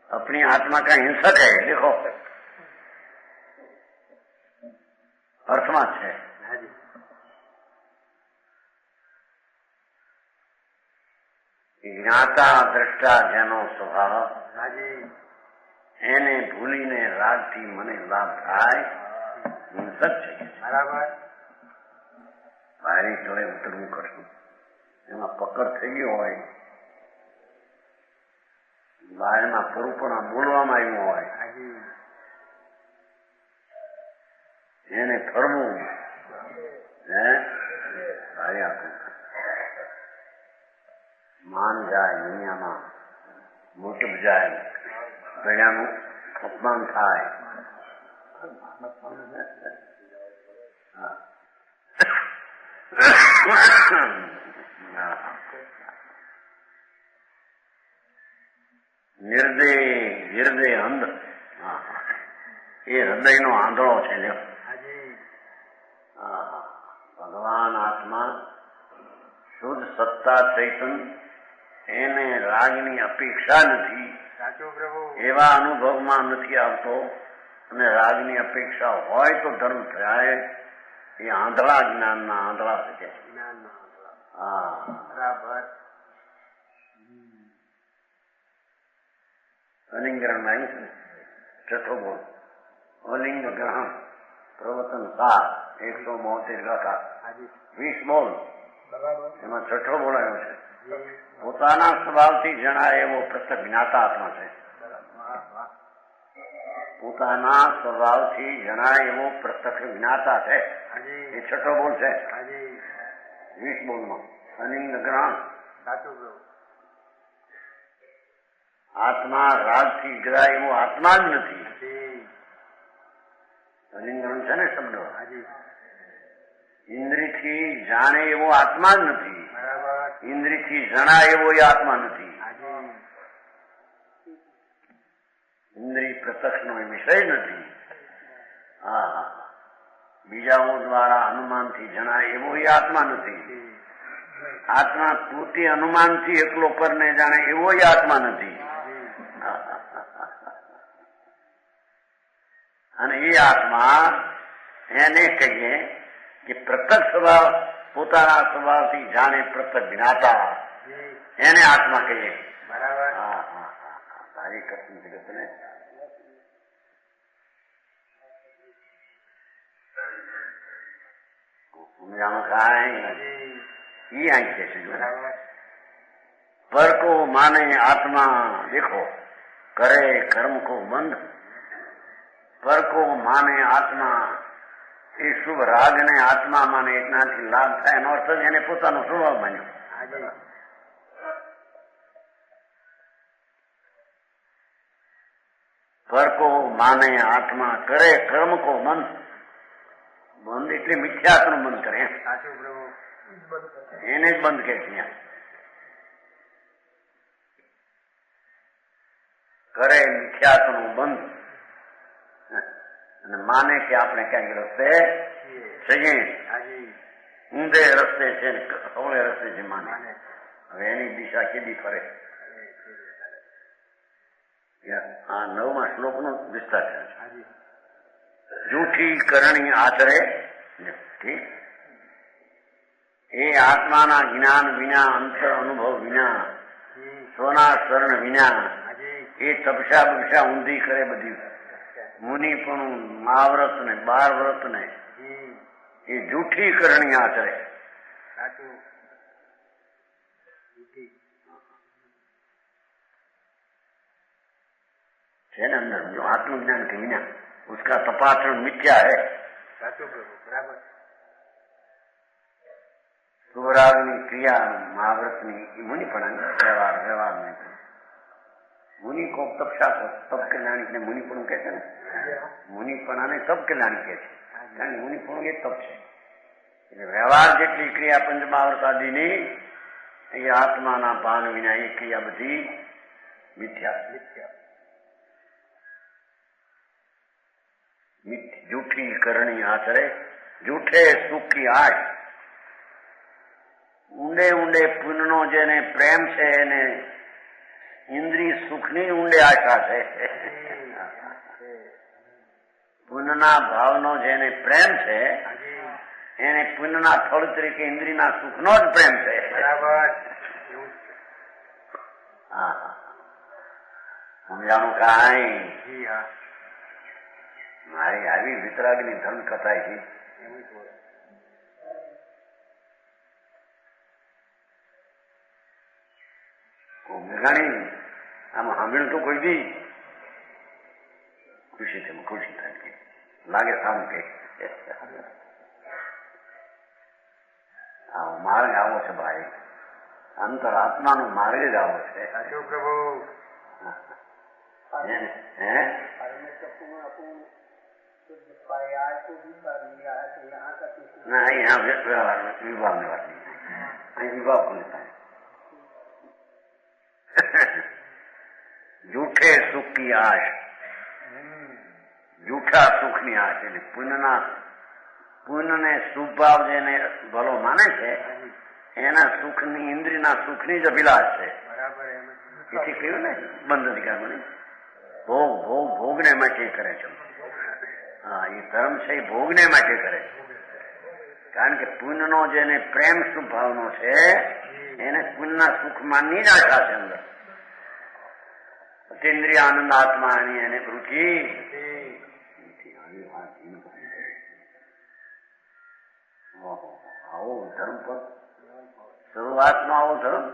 अपनी आत्मा का हिंसक है। देखो अर्थमा है જ્ઞાતા દ્રષ્ટા જેનો સ્વભાવ એને ભૂલીને રાગથી મને લાભ થાય હિંસક છે બરાબર। બારી તળે ઉતરવું કરશું એમાં પકડ થઈ ગયો હોય, બહારમાં પરુપણા બોલવામાં આવ્યું હોય, એને ફરવું બારી આપવું માન જાય, દુનિયામાં મોટપ જાય, પ્રજાનું અપમાન થાય, નિર્દય અંધ એ હૃદયનો આંધળો છે। ભગવાન આત્મા શુદ્ધ સત્તા ચૈતન એને રાગની અપેક્ષા નથી, એવા અનુભવમાં નથી આવતો અને રાગની અપેક્ષા હોય તો ધર્મ થાય એ આંધળા જ્ઞાનના આંધળા છે। બરાબર અલિંગ ગ્રહણ આવ્યું છે છઠ્ઠો બોલ અલિંગ ગ્રહણ પ્રવર્તન 172 ગાથા 20 બોલ એમાં છઠ્ઠો બોલાયો છે। પોતાના સ્વભાવથી જણાય એવો પ્રત્યક્ષ જ્ઞાતા આત્મા છે। પોતાના સ્વભાવથી જણાય એવો પ્રત્યક્ષ જ્ઞાતા છે એ છઠ્ઠો બોલ છે 20 બોલમાં અલિંગ ગ્રહણ આત્મા રાગથી ગ્રાય એવો આત્મા જ નથી। અલિંગ ગ્રહણ છે ને શબ્દો ઇન્દ્રિયથી જાણે એવો આત્મા જ નથી, ઇન્દ્રિયથી જણાય એવો એ આત્મા નથી, ઇન્દ્રિય પ્રત્યક્ષનો એ વિષય નથી। બીજાઓ દ્વારા અનુમાનથી જણાય એવો એ આત્મા નથી, આત્મા પોતે અનુમાનથી એકલો પરને જાણે એવો એ આત્મા નથી। અને એ આત્મા એને કહીએ કે પ્રત્યક્ષ સ્વભાવ પોતાના સ્વભાવથી જાણે પ્રત્યક્ષ જ્ઞાતા એને આત્મા કહીએ। બરાબર તારી કૃષ્ણ જગતને સમજામાં કાંઈ અહીં કે છે પર કો માને આત્મા देखो करे कर्म को बंद, पर को माने आत्मा એ શુભ રાગ ને આત્મા માને એટલાથી લાભ થાય એનો અર્થ એને પોતાનો સ્વભાવ માન્યો। પર કો માને આત્મા કરે કર્મ કો બંધ, બંધ એટલે મિથ્યાત્વનું બંધ કરે એને જ બંધ કે છે। કરે મિથ્યાત્વનું બંધ અને માને કે આપણે ક્યાંક રસ્તે છીએ, ઊંધે રસ્તે છે અવળે રસ્તે છે માને। હવે એની દિશા કેદી ફરે આ 9મા શ્લોકનો વિસ્તાર છે। જૂઠી કરણી આચરે એ આત્માના જ્ઞાન વિના, અંતર અનુભવ વિના, સ્વના શરણ વિના એ તપસા બપસા ઊંધી કરે બધી મુનિપણું, મહાવ્રત ને 12 વ્રત ને એ જૂઠી કરણી આચરે। છે ને અંદર जो आत्मज्ञान के बिना उसका तपाचरण मिथ्या है। શુભરાગની ક્રિયા મહાવ્રતની એ મુનિપણા વ્યવહાર નહીં। मुनि को तपसा को तप कल्याणी ने मुनिपणु कहते हैं, मुनिपणा ने तप कल्याणी कहते हैं, कारण मुनिपणु ये तप है। એટલે વ્યવહાર જેટલી ક્રિયા પંચમહાવ્રત આદિની એ આત્માના ભાન વિના એ ક્રિયા બધી મિથ્યા, જૂઠી કરણી આચરે, જૂઠે સુખ की आड़, ઊંડે ઊંડે પુણ્યનો જેને પ્રેમ છે એને ઇન્દ્રિય સુખની ઊંડે આશા છે. પુણ્યના ભાવનો જેને પ્રેમ છે એને પુણ્યના ફળ તરીકે ઇન્દ્રિયના સુખનો જ પ્રેમ છે. સમજાણું કાંઈ? મારી આવી વિતરાગની ધર્મ કથા છે. મેઘાણી આમ સાંભળ્યું તો કોઈ દી ખુશી થાય લાગે સારું કે માર્ગ આવો છે ભાઈ, અંતર આત્માનો માર્ગ જ આવો છે. પ્રભુ ના અહીંયા વિભાગની વાત નહીં, અહીં વિભાગ કોને થાય? જૂઠે સુખ की આશ, જૂઠા સુખની આશ એટલે પુણ્યને શુભ ભાવ જેને ભલો માને છે એના સુખની ઇન્દ્રિયના સુખની જ અભિલાષ છે. એથી કહ્યું ને બંધ અધિકારમાં ભોગને માટે કરે છે. હા, એ ધર્મ છે એ ભોગને માટે કરે છે. કારણ કે પુણ્યનો જેને પ્રેમ શુભ ભાવનો છે એને પુણ્યના સુખમાંની જ આશા છે અંદર. ઇન્દ્રિય આનંદ આત્માની એને રુચિ. આવો ધર્મ પર શરૂઆતમાં આવો ધર્મ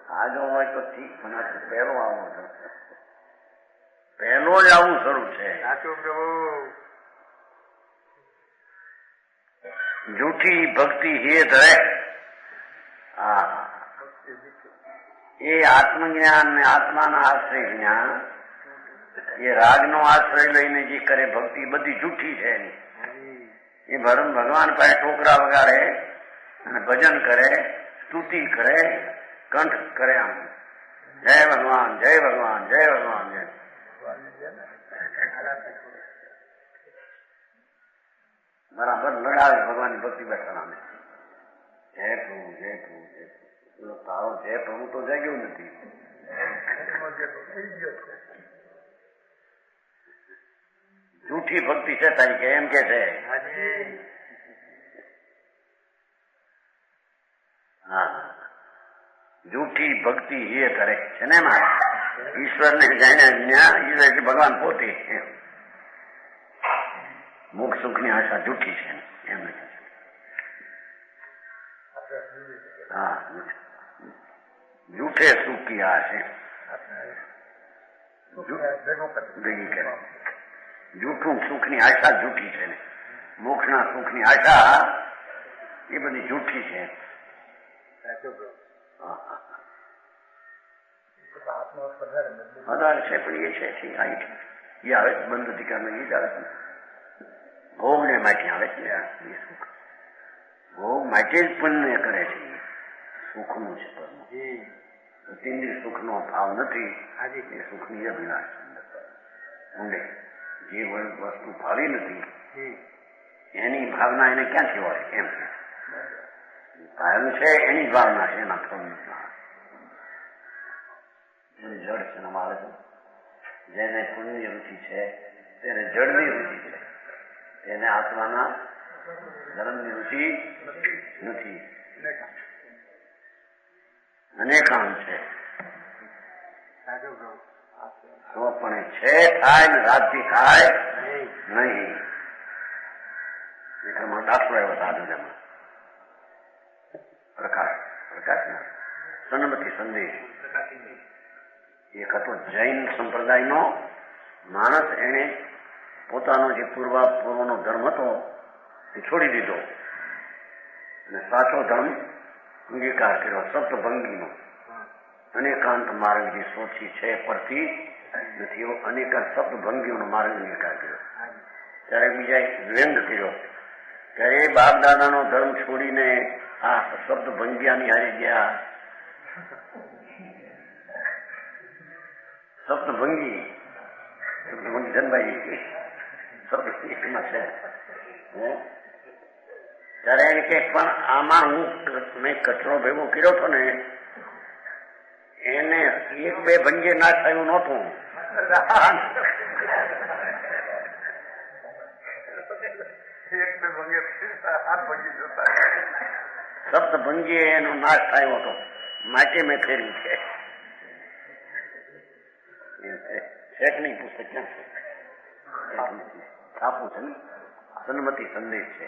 આજો હોય તો ઠીક, પણ પહેલો આવો ધર્મ, પહેલો જ આવું શરૂ છે. જૂઠી ભક્તિ હેત રહે. એ આત્મજ્ઞાન ને આત્માના આશ્રય જ્ઞાન, એ રાગનો આશ્રય લઈને જે કરે ભક્તિ બધી જૂઠી છે. એ ભગવાન પાસે ઠોકરા વગાડે અને ભજન કરે, સ્તુતિ કરે, કંઠ કરે, આમ જય ભગવાન જય ભગવાન જય ભગવાન જય. બરાબર લડાવે ભગવાનની ભક્તિ બેઠા નામે જય પ્રભુ જય પ્રભુ જય પ્રભુ. તારો જય પ્રભુ તો જાગ્યું નથી. જૂઠી ભક્તિ છે તારી કે એમ કે છે. હા, જૂઠી ભક્તિ એ કરે છે ને એમાં ઈશ્વરને જાણ્યા ભગવાન પોતે મુખ સુખની આશા જૂઠી છે એમ નથી. હા, જૂઠે સુખ કી આશ ભેગી કરે. જૂઠું સુખની આશા જૂઠી છે ને મોક્ષના સુખની આશા એ બધી જૂઠી છે. વધારે છે પણ એ છે એ આવે બંધ અધિકારમાં એ જ આવે છે. ભોગને માટે આવે છે એ સુખ. ભોગ માટે જ પુણ્ય કરે છે. સુખનું છે પરમ. ઇન્દ્રિય સુખનો ભાવ નથી. એ સુખની અભિલાષ ઊંડે જે વસ્તુ ભાવી નથી એની ભાવના એને ક્યાંથી હોય એમ ભાવ્યું છે એની ભાવના છે એના ફળની જડ છે અમારે તો જેને પુણ્યની રુચિ છે તેને જળની રુચિ છે, એને આત્માના ધર્મની રુચિ નથી. અનેકાંત છે તો પણ છે થાય ને રાતથી થાય નહીં. એમાં દાખલો એવો સાધુ એમાં પ્રકાશ સન્મતિ સંદેશ એક હતો જૈન સંપ્રદાયનો માણસ. એને પોતાનો જે પૂર્વનો ધર્મ હતો એ છોડી દીધો અને સાચો ધર્મ અંગીકાર કર્યો સપ્તભંગીનો. અનેકાંત માર્ગ જે સોચી છે પરથી નથી એવો અનેકાંત સપ્તભંગીઓનો માર્ગ અંગીકાર કર્યો. ત્યારે બીજા વ્યંગ કર્યો ત્યારે બાપ દાદાનો ધર્મ છોડીને આ સપ્તભંગિયાની હારી ગયા. સપ્તભંગી જનભાઈ સપ્તમાં છે ત્યારે એમ કે પણ આમાં મેં કચરો ભેગો કર્યો હતો ને એને એક બે ભંગે ના થયું નહોતું. સપ્ત ભંગી એનો નાશ થયો હતો માટે મેં ફેર્યું છે. શેખની પુસ્તક ક્યાં છે? છાપું છે ને, સન્મતિ સંદેશ છે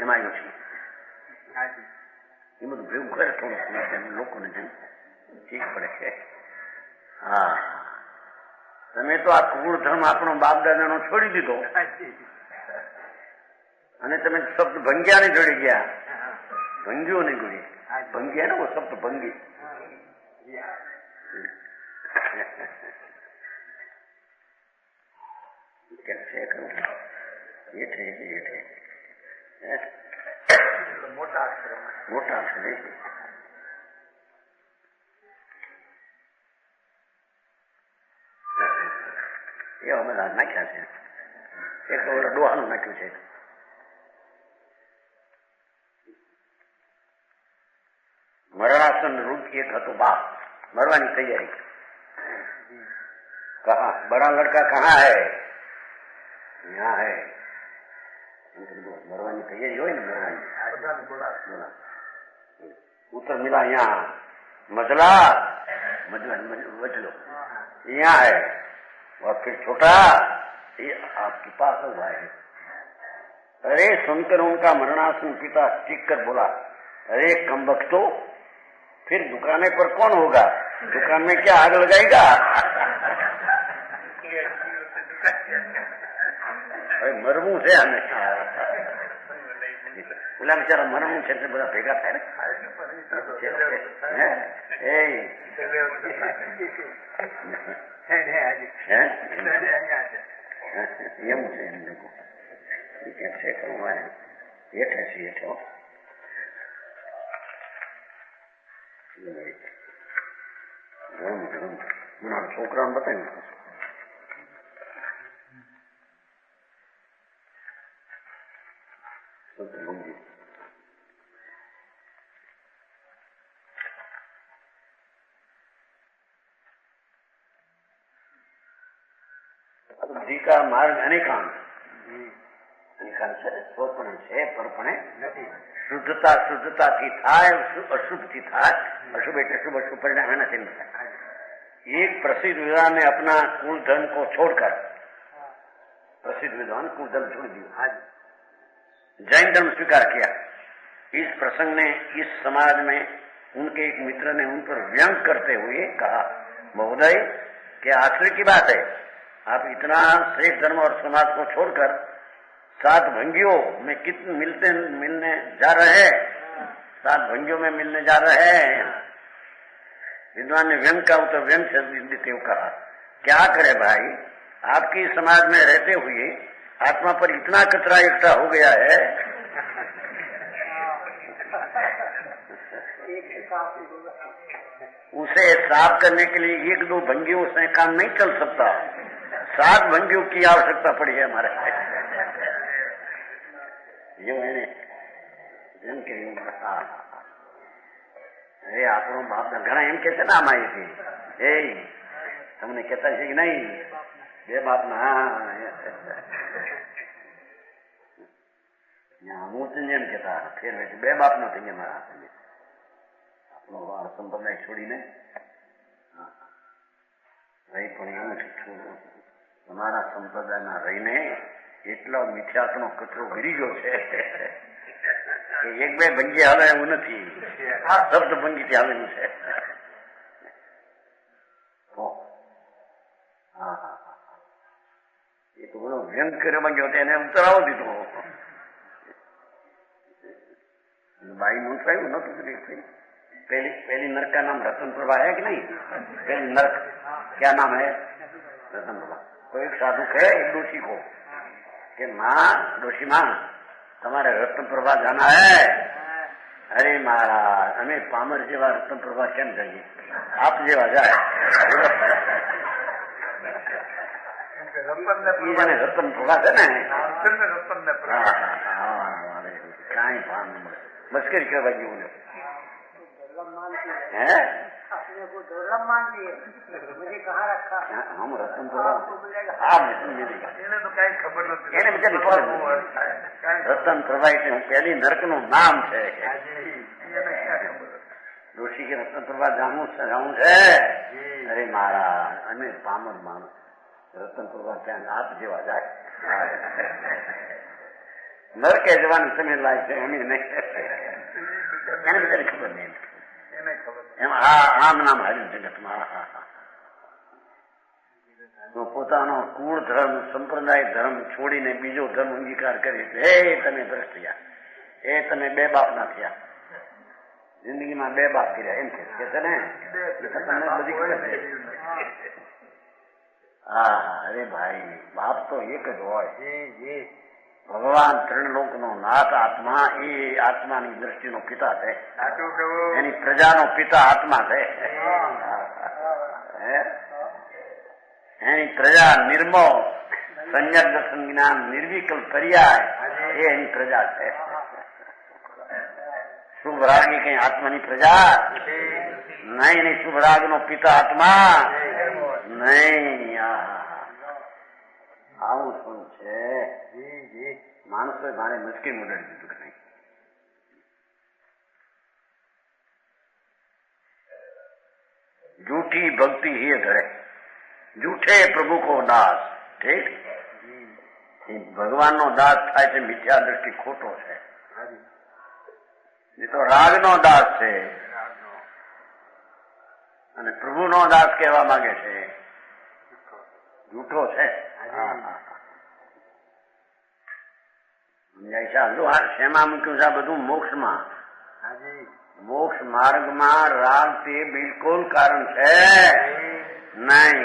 એમાં આવ્યું છે. એ બધું ભેગું કરે થોડું લોકોને જેમ ઠીક પડે છે. હા, તમે તો આ કુળ ધર્મ આપણો બાપ દાદાનો છોડી દીધો અને તમે શબ્દ ભંગ્યાને જોડી ગયા. ભંગીઓ ને જોડી ભંગ્યા ને શબ્દ ભંગી. મોટા અક્ષર એ અમે નાખ્યા છે. એક તો ડોહાનું નાખ્યું છે. મરણાસન રૂપ એક હતું બાપ, મરવાની તૈયારી. કહા બડા લડકા કહા હૈ? यहाँ है. मरवानी तैयारी हो ना, मरवानी उत्तर मिला यहाँ मजला मजलो यहाँ है. और फिर छोटा ये आपके पास हुआ है. अरे सुनकर उनका मरणासन पिता चीख कर बोला, अरे कम बख्तो, फिर दुकाने पर कौन होगा? दुकान में क्या आग लगाएगा? મરવું છે અમે પેલા બિચારા મરવું છે એટલે બધા ભેગા થાય ને એમ છે. એમ લોકો છે કરવું હેઠે છે હેઠો. છોકરાઓને બતાવ્યું બુદ્ધિ કા માર્ગ અનેકાન છે, સ્વપણે છે પરપણે નથી. શુદ્ધતા શુદ્ધતાથી થાય, અશુભથી થાય. अशुभ એટલે शुभ, अशुभ परिणाम है ना. एक प्रसिद्ध विद्वान ने अपना कुल धन को छोड़कर, प्रसिद्ध विद्वान कुल धन छोड़ दिया, जैन धर्म स्वीकार किया. इस प्रसंग ने इस समाज में उनके एक मित्र ने उन पर व्यंग करते हुए कहा, महोदय क्या आश्चर्य की बात है, आप इतना श्रेष्ठ धर्म और समाज को छोड़कर सात भंगियों में कितने मिलने जा रहे हैं, सात भंगियों में मिलने जा रहे हैं. विद्वान ने व्यंग का उत्तर व्यंग से देते हुए कहा, क्या करे भाई, आपकी समाज में रहते हुए आत्मा पर इतना कचरा इकट्ठा हो गया है. उसे साफ करने के लिए एक दो भंगियों से काम नहीं चल सकता, सात भंगियों की आवश्यकता पड़ी है हमारे. जो है अरे આપણો બાપ ઘણા એમ કે છે ને આમાં એ તમને કહેતા છે કે નહીં બે બાપ ના હું જ એમ કેતા ફેર બે બાપ નો થઈ મારા આપણો વાર સંપ્રદાય છોડીને રહી. પણ એવું છું તમારા સંપ્રદાયમાં રહીને એટલો મિથ્યાત્વનો કચરો ગીરી ગયો છે કે એક બે ભંગી હાલે એવું નથી, આ શબ્દ ભંગીથી હાલેલું છે. એ તો બધો વ્યંગ કરવા ગયો એને ઉતરાવો દીધો. बाई मूत्र है ना तो पहली नर्क का नाम रतन प्रभा है कि नहीं? पहली नर्क क्या नाम है? रतन प्रभा. कोई एक साधु कहे एक डोशी को कि माँ डोशी माँ તમારે રત્ન પ્રભા જાના હે. અરે મહારાજ અમે પામર જેવા રત્ન પ્રભા કેમ જઈએ, આપ જેવા જાય. રતન પ્રભા છે ને કઈ ભાન મસ્કરી કરવા જેવું નથી. है अपने को दुर्लभ मान लिए, मुझे कहाँ रखा? हम रतन प्रभा आप मिलेगा એને તો કઈ ખબર નથી. એને બિચારી રતન પ્રભા એટલે હું પહેલી નરક નું નામ છે. ઋષિ કે રતન પ્રભા જાણવું છે. અરે મારા અમે પામર માણસ રતન પ્રભા ત્યાં આપ જેવા જાય નરકે જવાનું સમય લાય છે. અમે નહીં એને બિચારી ખબર નહીં. એમ આમ નામ હાર્યું જગતમાં. પોતાનો કુળ ધર્મ સંપ્રદાય ધર્મ છોડીને બીજો ધર્મ અંગીકાર કરી એ તમે ભ્રષ્ટ થયા, એ તમે બે બાપ ના થયા, જિંદગીમાં બે બાપ કર્યા એમ કે છે ને તમને બધી ખબર છે. હા અરે ભાઈ બાપ તો એક જ હોય. ભગવાન ત્રિલોક નો નાથ આત્મા એ આત્માની દ્રષ્ટિનો પિતા છે. એની પ્રજાનો પિતા આત્મા છે. એની પ્રજા નિર્મો સંયમ દર્શન જ્ઞાન નિર્વિકલ્પ પર્યાય એ એની પ્રજા છે. શુભ રાગી કઈ આત્માની પ્રજા નહીં. શુભ રાગ નો પિતા આત્મા નહીં. આવું શું છે? માણસોએ મારે મુશ્કેલ ઉડાડી દીધું કે નહીં. झूठी भक्ति ही धरे झूठे प्रभु को दास. ठीक ભગવાન નો દાસ થાય છે મિથ્યા દ્રષ્ટિ ખોટો છે. એ તો રાગ નો દાસ છે અને પ્રભુ નો દાસ કહેવા માંગે છે જૂઠો છે. શેમાં મૂક્યું છે આ બધું? મોક્ષમાં. મોક્ષ માર્ગમાં રાગ તે બિલકુલ કારણ છે નહીં.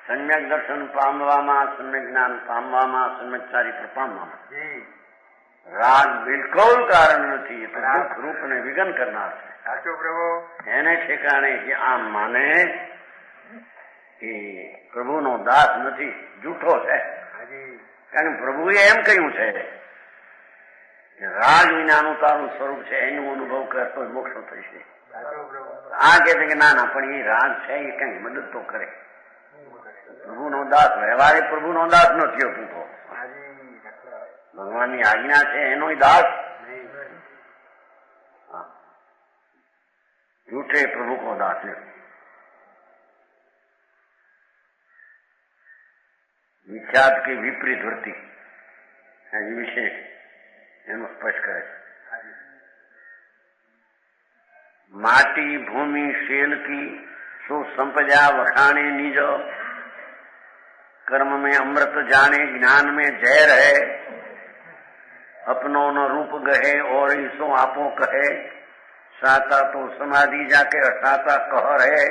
સમ્યક દર્શન પામવામાં, સમ્યક જ્ઞાન પામવામાં, સમ્યક ચારિત્ર પામવામાં રાગ બિલકુલ કારણ નથી. એ તો દુઃખ રૂપ ને વિઘન કરનાર છે. સાચો પ્રભુ. એને ઠેકાણે જે આમ માને એ પ્રભુનો દાસ નથી, જૂઠો છે. કારણ કે પ્રભુએ એમ કહ્યું છે કે રાગ વિનાનું તારું સ્વરૂપ છે, એનું અનુભવ કરતો મોક્ષ થશે. આ કે છે કે ના ના પણ એ રાગ છે એ કઈ મદદ તો કરે. પ્રભુનો દાસ વ્યવહારે પ્રભુનો દાસ નથી તું તો ભગવાનની આજ્ઞા છે એનો દાસ. જૂઠે પ્રભુ કો દાસ નથી. વિખ્યાત કે વિપરીત વૃત્તિ એ વિશે એનું સ્પષ્ટ કરે છે. माटी भूमि शेल की सो संपदा वखाणे निज, कर्म में अमृत जाने ज्ञान में जहर है, अपनों न रूप गहे और ईसो आपो कहे, साता तो समाधि जाके असाता कहर है.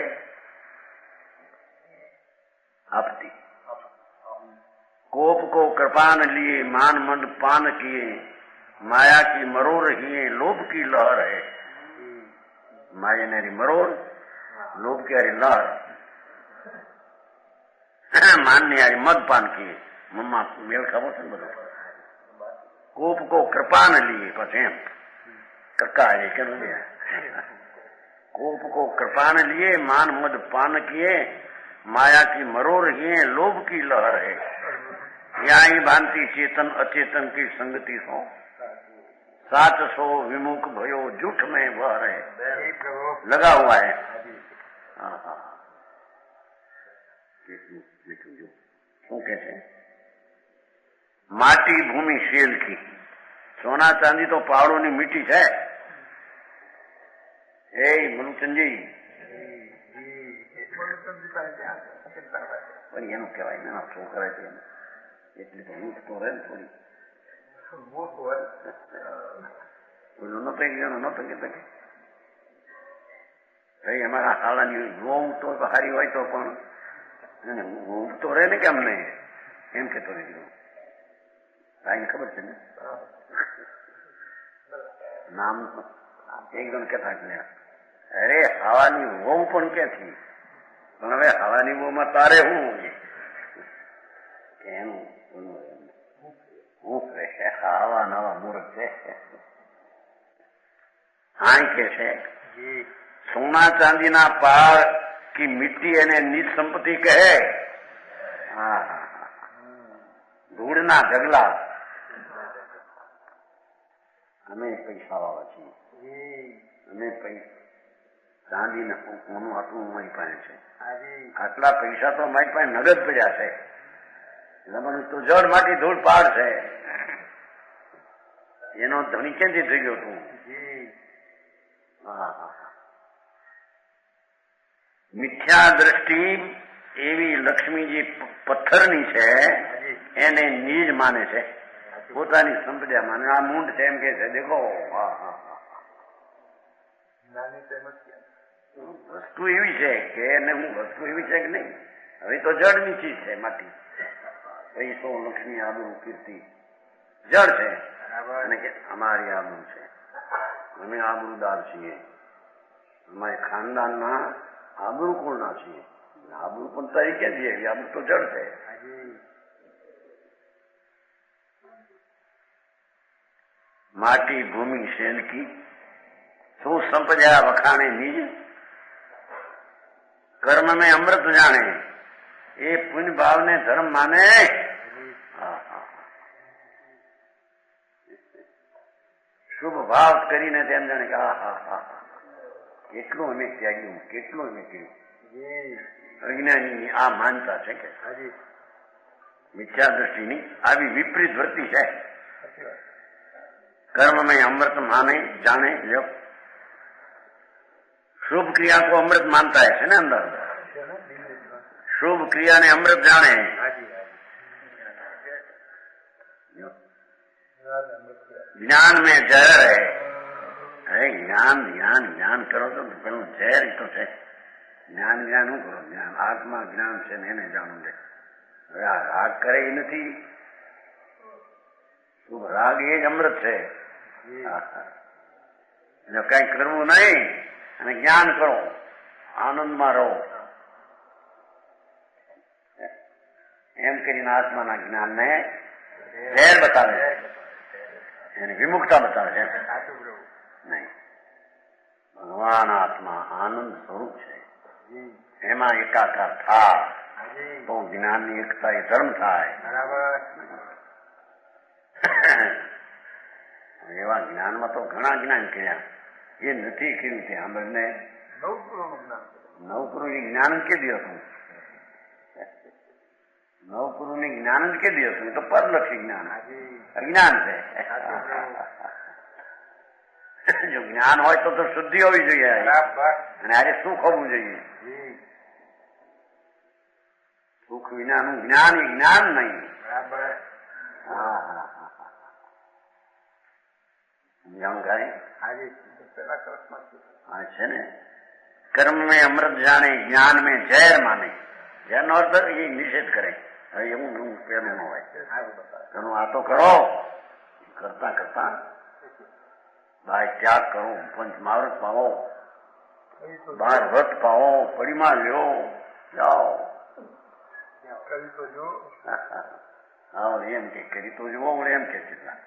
आपती कोप को कृपान लिए मान मद पान किए, माया की मरोर हिए लोभ की लहर है. माया ने मरोड़, लोभ की हरी लहर, मान ने हरी मद पान किए. मम्मा मेल खबर से बदो कोप को कृपा न लिए पचे कक्का है क्या लिया. कोप को कृपा न लिए मान मद पान किए, माया की मरोड़ हिए लोभ की लहर है. यही भांति चेतन अचेतन की संगति सो, साच सो विमुख भयो झूठ में वह रहे. लगा हुआ है. શું કે છે? માટી ભૂમિ શેલ की, સોના ચાંદી તો પહાડોની મીઠી છે. એ મનુચંદજી પણ એનું કહેવાય ને છોકરા છે એટલે તો ઊંઘ તો રહે ને થોડી. અમારા શાળાની ઊંઘ તો સારી હોય તો પણ ઊંઘ તો રહે ને કેમ નહીં એમ કેતો નીકળ્યું. ભાઈને ખબર છે ને નામ એક જણ કેતા એટલે અરે હવાની વહુ પણ ક્યાંથી, પણ હવે હવાની વહુમાં તારે શું એનું હું કહે આવા નવા મૂર્ખ છે. હા કે છે સોના ચાંદીના પહાड़ की मिट्टी એને निज संपत्ति કહે. હા ધૂળના ઢગલા. અમે પૈસા વાળા છીએ. અમે ચાંદીના સોનું આટલું અમારી પાસે છે. આટલા પૈસા તો અમારી પાસે નગદ પડ્યા છે. એટલે તો જળ માટી ધૂળ પહાડ છે. એનો ધણી ક્યાંથી થઈ ગયો તું? મિથ્યા દ્રષ્ટિ એવી લક્ષ્મીજી પથ્થરની છે એને નિજ માને છે, પોતાની સંપદા માને. આ મૂંડ છે એમ કે છે દેખો વસ્તુ એવી છે કે એને હું વસ્તુ એવી છે કે નહીં. હવે તો જળની ચીજ છે માટી. પૈસો લક્ષ્મી આબરૂ કીર્તિ જળ છે અને કે અમારી આબરૂ છે. અમે આબરૂદાર છીએ. અમારે ખાનદાનના આબરૂ કુળના છીએ. આબરૂ પણ તરીકે છીએ. આબરૂ તો જળ છે. માટી ભૂમિ શેલકી શું સંપજા વખાણે નિજ. કર્મ में अमृत जाने એ પુણ્ય ભાવને ધર્મ માને. શુભ ભાવ કરીને તેમ જાણે કે કેટલું અમે ત્યાગ્યું, કેટલું અમે કર્યું. અજ્ઞાનીની આ માનતા છે કે મિથ્યા દ્રષ્ટિની આવી વિપરીત વૃત્તિ છે. कर्म में अमृत माने जाने जो शुभ क्रिया को अमृत मानता है ना अंदर. शुभ क्रिया ने अमृत जाने. ज्ञान में जहर है. अरे ज्ञान ज्ञान ज्ञान करो तो પેલું ઝેર તો છે. જ્ઞાન જ્ઞાન શું કરો? જ્ઞાન આત્મા જ્ઞાન છે ને એને જાણવું છે. હવે આ રાગ કરે એ નથી. શુભ રાગ એ જ અમૃત છે. જો કઈ કરવું નહીં અને જ્ઞાન કરો, આનંદમાં રહો એમ કરીને આત્માના જ્ઞાનને ઝેર બતાવે છે, એની વિમુખતા બતાવે છે. નહીં, ભગવાન આત્મા આનંદ સ્વરૂપ છે. એમાં એકાકાર થાય તો જ્ઞાનની એકતા એ ધર્મ થાય. એવા જ્ઞાનમાં તો ઘણા જ્ઞાન કર્યા. એ નથી કર્યું છે આપણને નવપુરુની જ્ઞાન જ કે હતું. નવપુરુની જ્ઞાન જ કે હતું. તો પરલક્ષી જ્ઞાન અજ્ઞાન છે. જો જ્ઞાન હોય તો શુદ્ધિ હોવી જોઈએ અને આજે સુખ હોવું જોઈએ. સુખ વિનાનું જ્ઞાન એ જ્ઞાન નહીં. જાણકારી હા છે ને. કર્મ में अमृत जाने ज्ञान में जहर माने. जहर નો અર્થ એ નિષેધ કરે. હવે એવું પેલું ન હોય. તેનું આ તો કરો. કરતા કરતા ભાઈ ત્યાગ કરો, પંચમાવૃત પાવો, 12 વ્રત પાવો, પડીમાં લ્યો, જાઓ. હા એમ કે કરી તો જુઓ. એમ કે કેટલા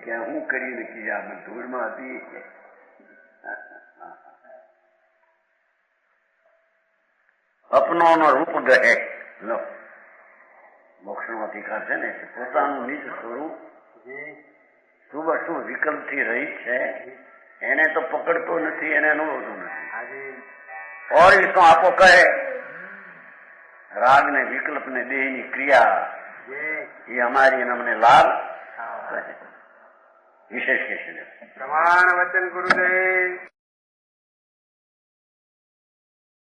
ક્યાં હું કરી નથી. આ ધૂળમાં હતી. અપનો નો રૂપ ગહે. લો મોક્ષ નો અધિકાર છે ને. પોતાનું નિજ સ્વરૂપ શુભ અશુભ વિકલ્પ થી રહિત છે. એને તો પકડતો નથી, એને અનુભવતો નથી. और इसको आपको કહે રાગ ને વિકલ્પ ને દેહ ની ક્રિયા એ અમારી અમને લાભ વિશેષ કે છે. પ્રમાણ વચન ગુરુદેવ.